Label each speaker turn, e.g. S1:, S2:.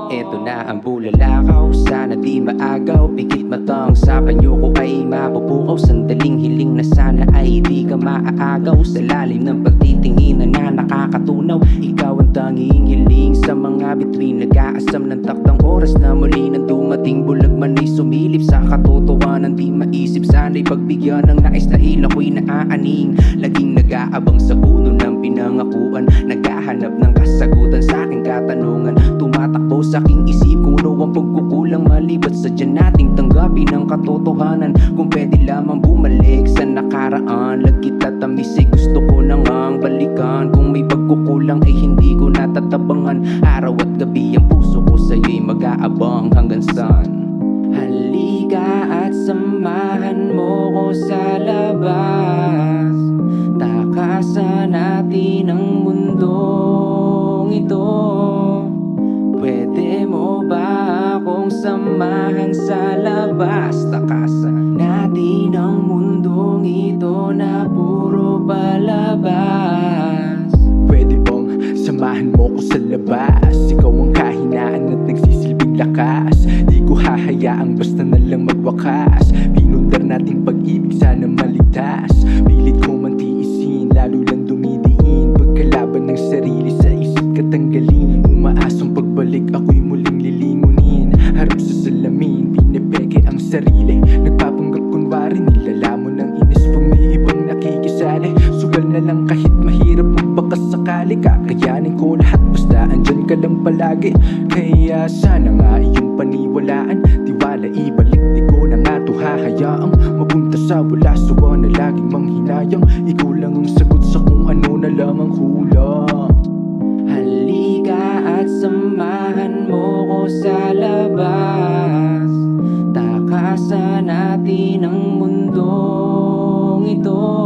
S1: Eto na ang bulalakaw, sana di maagaw. Pikit matang sa panyo ko ay mapupukaw. Sandaling hiling na sana ay di ka maaagaw. Sa lalim ng pagtitingin na nakakatunaw, ikaw ang tanging hiling sa mga bituin. Nag-aasam ng taktang oras na muli nang dumating. Bulag man ay sumilip sa katotohanan, di maisip. Sana'y pagbigyan ng nais dahil ako'y naaaning. Laging nag-aabang sa puno ng pinangakuan, naghahanap ng kasagutan sa aking katanungan. Tumatakbo sa aking isip kung ano ang pagkukulang, malibat sa dyan nating tanggapin ang katotohanan. Kung pwede lamang bumalik sa nakaraan, lagkit at tamis ay gusto ko nang balikan. Kung may pagkukulang ay hindi ko natatabangan. Araw at gabi ang puso ko sa'yo'y mag-aabang hanggang saan. Halika at samahan mo ko sa labas, takasan natin ang mundong ito. Pwede mo ba akong samahan sa labas, takasan natin ang mundong ito na puro palabas.
S2: Pwede bang samahan mo ko sa labas? Ikaw ang kahinaan at nagsisilbing lakas. Di ko hahayaang basta na lang magwakas. Pinundar nating pag-ibig sana maligtas. Pilit ko man tiisin, lalo lang dumidiin. Pagkalaban ng sarili sa isip katanggalin. Umaasong pagbalik ako'y muling lilingunin. Harap sa salamin, pinipeke ang sarili. Nagpapanggap kunwari nilalamon ng inis. Pag may ibang nakikisali, sugal na lang kahit mahirap magpakasakali. Kakayanin ko lahat basta andyan ka lang palagi. Kaya sana nga iyong paniwalaan. Tiwala ibalik, di ko na nga to hahayaang mapunta sa wala sawa na laging manghinayang. Ikaw lang ang sagot sa kung ano na lang ang kulang.
S1: Halika at samahan mo ko sa labas, takasan natin ang mundong ito.